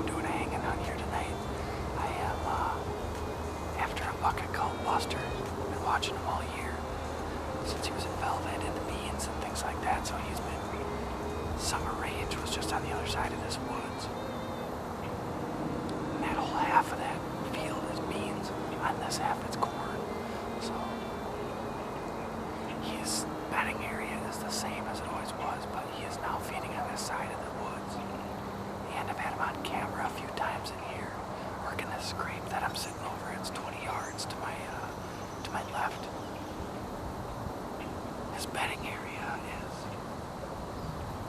doing a hanging out here tonight. I am after a bucket called Buster. I've been watching him all year since he was in velvet and the beans and things like that. So he's been summer range was just on the other side of this woods. And that whole half of that field is beans. On this half it's corn. So his bedding area is the same as it always was, but he is now feeding on this side of the woods. And I've had him on camera a few times in here, working this scrape that I'm sitting over. It's 20 yards to my left. His bedding area is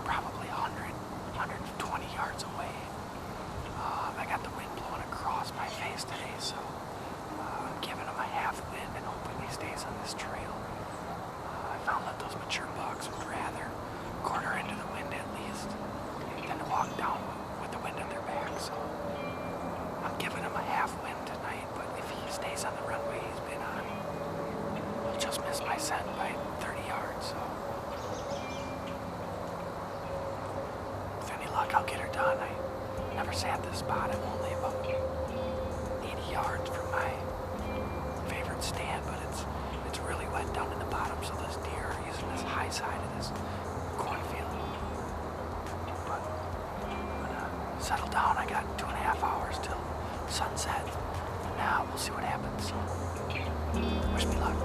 probably 120 yards away. I got the wind blowing across my face today, so I'm giving him a half wind and hoping he stays on this trail. I found that those mature bucks would rather quarter into the wind at least than to walk down with the wind at their back, so I'm giving him a half wind tonight, but if he stays on the runway he's been on, he'll just miss my scent by 30 yards, so with any luck I'll get her done. I never sat this spot. I'm only about 80 yards from my favorite stand, but it's really wet down in the bottom, so this deer are using this high side of this cornfield. But I'm gonna settle down. I got 2.5 hours till sunset. Now we'll see what happens. So wish me luck.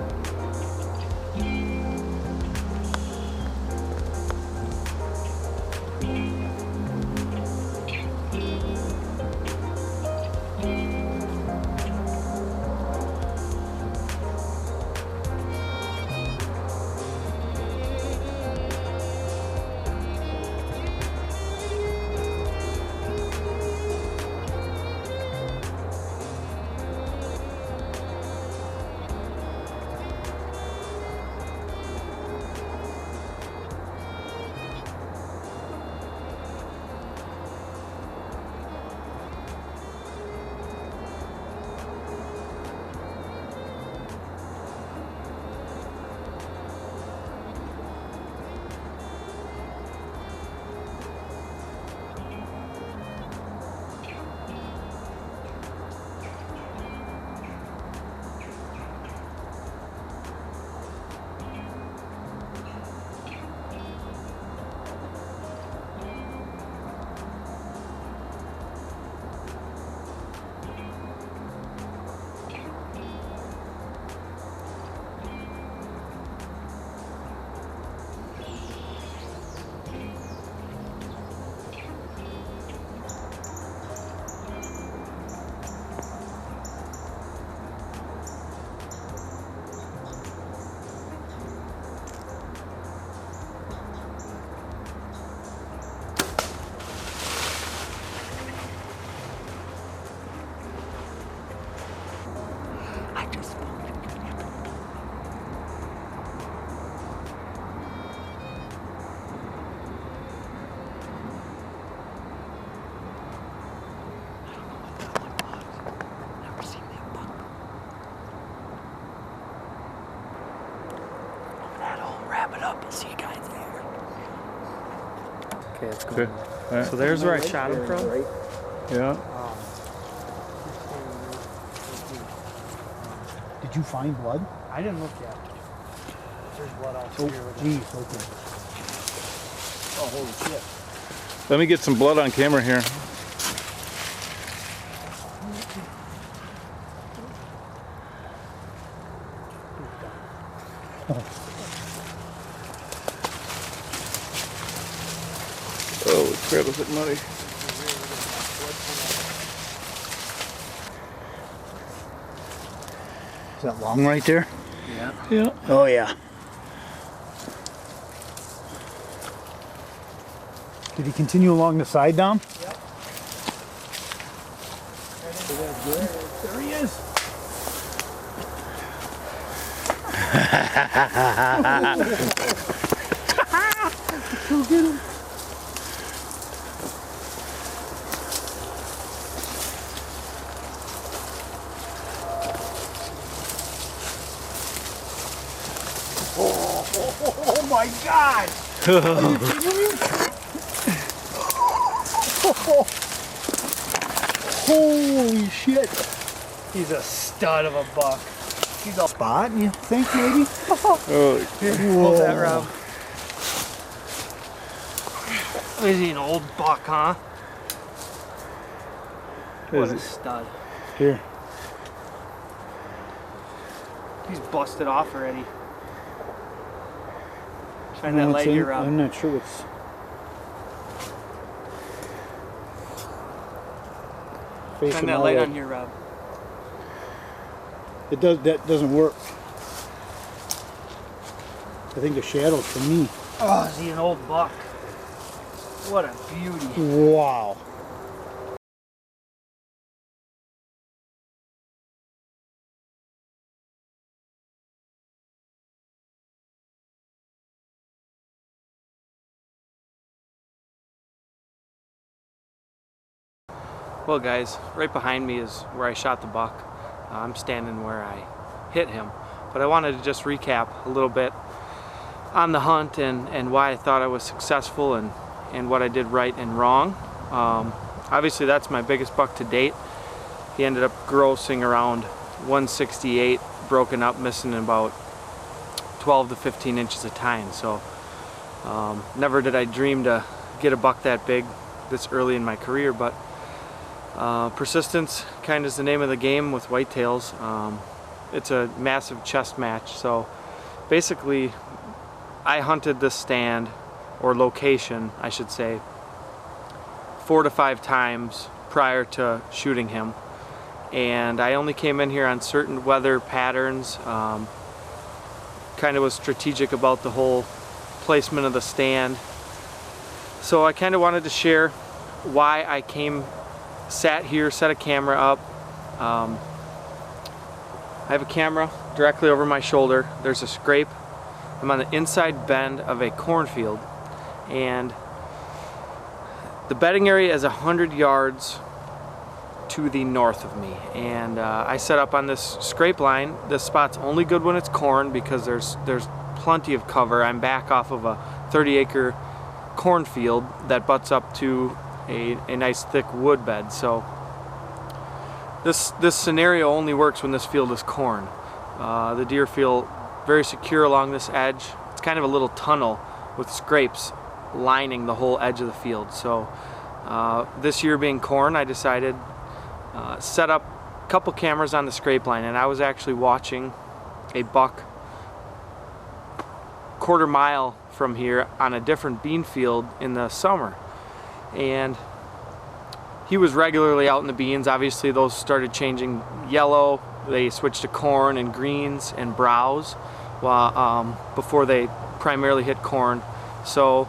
See you guys there. Okay, let's go. Okay. All right. So there's where I shot him from. Yeah. Did you find blood? I didn't look yet. There's blood all Oh, here. geez, okay. Oh, holy shit. Let me get some blood on camera here. Oh, crap, is it muddy? Is that long right there? Yeah. Yeah. Oh, yeah. Did he continue along the side, Dom? Yep. There he is. Go get him. Oh my God! Are you kidding me? Holy shit. He's a stud of a buck. He's a spot, you think, maybe? Holy Here, hold that, Rob. Is he an old buck, huh? What a stud. Here. He's busted off already. Shine that light here, Rob. I'm not sure what's... Shine that light on here, Rob. That doesn't work. I think the shadow's for me. Oh, is he an old buck? What a beauty. Wow. Well guys, right behind me is where I shot the buck. I'm standing where I hit him. But I wanted to just recap a little bit on the hunt and why I thought I was successful and what I did right and wrong. Obviously that's my biggest buck to date. He ended up grossing around 168, broken up, missing about 12 to 15 inches of tine. So never did I dream to get a buck that big this early in my career, but persistence kind of is the name of the game with whitetails. It's a massive chess match. So basically I hunted this stand, or location I should say, 4 to 5 times prior to shooting him, and I only came in here on certain weather patterns. Kind of was strategic about the whole placement of the stand. So I kind of wanted to share why I sat here, set a camera up. I have a camera directly over my shoulder. There's a scrape. I'm on the inside bend of a cornfield, and the bedding area is 100 yards to the north of me, and I set up on this scrape line. This spot's only good when it's corn because there's plenty of cover. I'm back off of a 30-acre cornfield that butts up to a nice thick wood bed. So this scenario only works when this field is corn. The deer feel very secure along this edge. It's kind of a little tunnel with scrapes lining the whole edge of the field. So this year being corn, I decided set up a couple cameras on the scrape line, and I was actually watching a buck quarter mile from here on a different bean field in the summer, and he was regularly out in the beans. Obviously those started changing yellow, they switched to corn and greens and browse before they primarily hit corn. So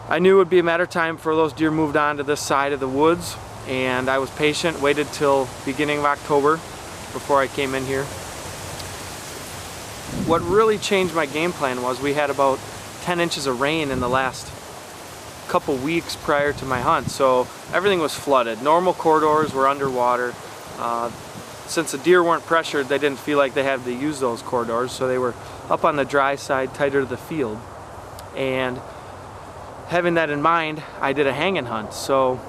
I knew it would be a matter of time before those deer moved on to this side of the woods, and I was patient, waited till beginning of October before I came in here. What really changed my game plan was we had about 10 inches of rain in the last couple weeks prior to my hunt, so everything was flooded. Normal corridors were underwater. Since the deer weren't pressured, they didn't feel like they had to use those corridors, so they were up on the dry side, tighter to the field. And having that in mind, I did a hanging hunt. So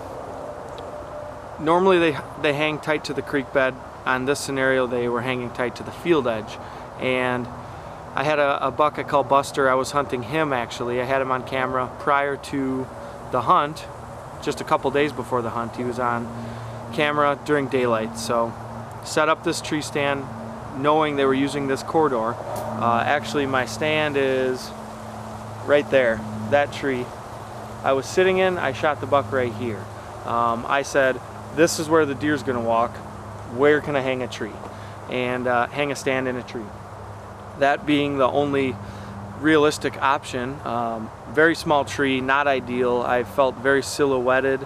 normally they hang tight to the creek bed. On this scenario, they were hanging tight to the field edge. And I had a buck I call Buster. I was hunting him actually. I had him on camera prior to the hunt, just a couple days before the hunt. He was on camera during daylight. So set up this tree stand knowing they were using this corridor. Actually my stand is right there, that tree. I was sitting in, I shot the buck right here. I said, this is where the deer's gonna walk. Where can I hang a tree? And hang a stand in a tree. That being the only realistic option. Very small tree, not ideal. I felt very silhouetted.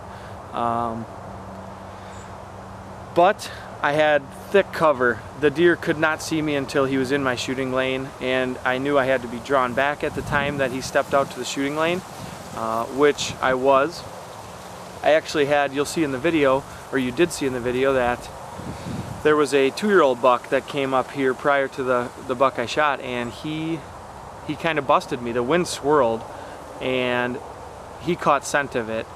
But I had thick cover. The deer could not see me until he was in my shooting lane, and I knew I had to be drawn back at the time that he stepped out to the shooting lane, which I was. I actually had, you'll see in the video, or you did see in the video, that there was a 2-year-old buck that came up here prior to the buck I shot, and he kind of busted me. The wind swirled and he caught scent of it,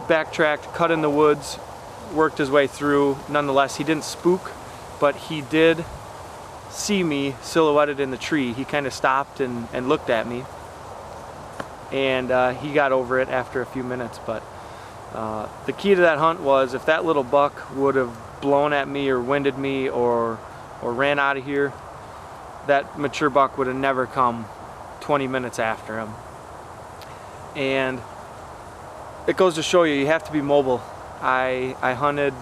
backtracked, cut in the woods, worked his way through. Nonetheless, he didn't spook, but he did see me silhouetted in the tree. He kind of stopped and looked at me, and he got over it after a few minutes. But the key to that hunt was, if that little buck would have blown at me or winded me or ran out of here, that mature buck would have never come 20 minutes after him. And it goes to show you, you have to be mobile. I hunted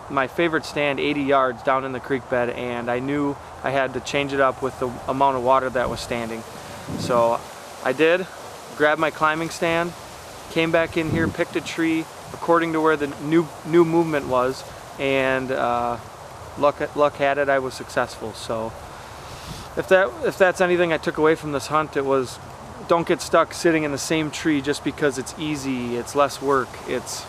my favorite stand 80 yards down in the creek bed, and I knew I had to change it up with the amount of water that was standing. So I did, grabbed my climbing stand, came back in here, picked a tree according to where the new movement was, and luck had it, I was successful. So if that's anything I took away from this hunt, it was, don't get stuck sitting in the same tree just because it's easy, it's less work, it's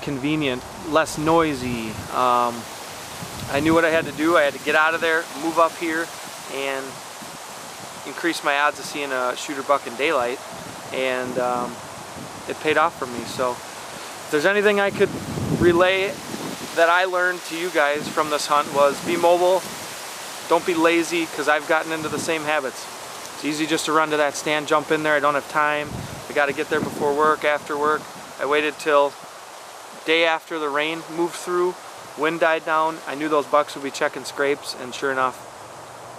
convenient, less noisy. I knew what I had to do. I had to get out of there, move up here, and increase my odds of seeing a shooter buck in daylight, and it paid off for me. So if there's anything I could relay that I learned to you guys from this hunt, was be mobile, don't be lazy, because I've gotten into the same habits. It's easy just to run to that stand, jump in there, I don't have time, I got to get there before work, after work. I waited till day after the rain moved through, wind died down. I knew those bucks would be checking scrapes, and sure enough,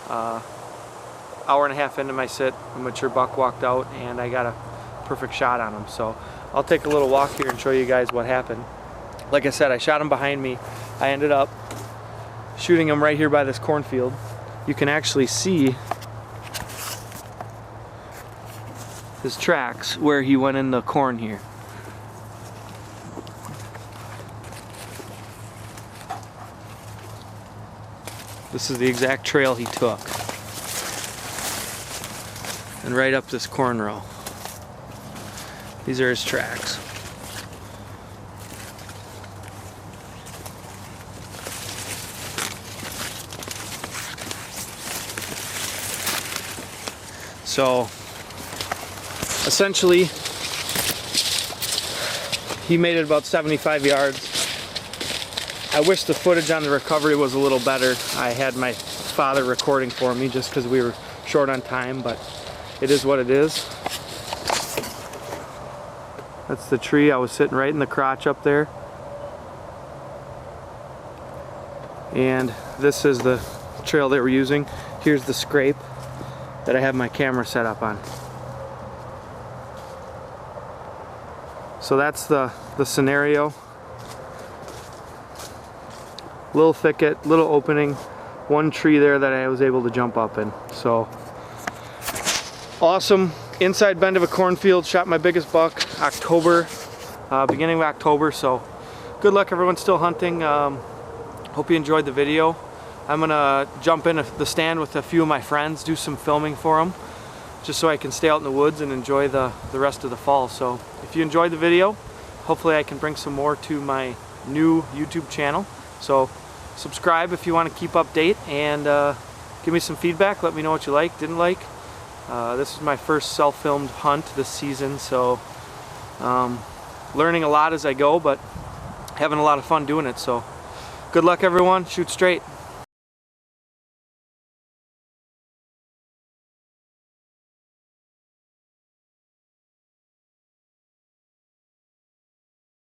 hour and a half into my sit, a mature buck walked out, and I got a perfect shot on him. So I'll take a little walk here and show you guys what happened. Like I said, I shot him behind me. I ended up shooting him right here by this cornfield. You can actually see his tracks where he went in the corn here. This is the exact trail he took, and right up this corn row. These are his tracks. So essentially, he made it about 75 yards. I wish the footage on the recovery was a little better. I had my father recording for me just because we were short on time, but it is what it is. That's the tree. I was sitting right in the crotch up there. And this is the trail that we're using. Here's the scrape that I have my camera set up on. So that's the scenario. Little thicket, little opening, one tree there that I was able to jump up in. So awesome inside bend of a cornfield. Shot my biggest buck October, beginning of October. So good luck everyone still hunting. Hope you enjoyed the video. I'm gonna jump in the stand with a few of my friends, do some filming for them, just so I can stay out in the woods and enjoy the rest of the fall. So if you enjoyed the video, hopefully I can bring some more to my new YouTube channel. So subscribe if you want to keep update, and give me some feedback. Let me know what you like, didn't like. This is my first self-filmed hunt this season, so learning a lot as I go, but having a lot of fun doing it. So good luck everyone, shoot straight.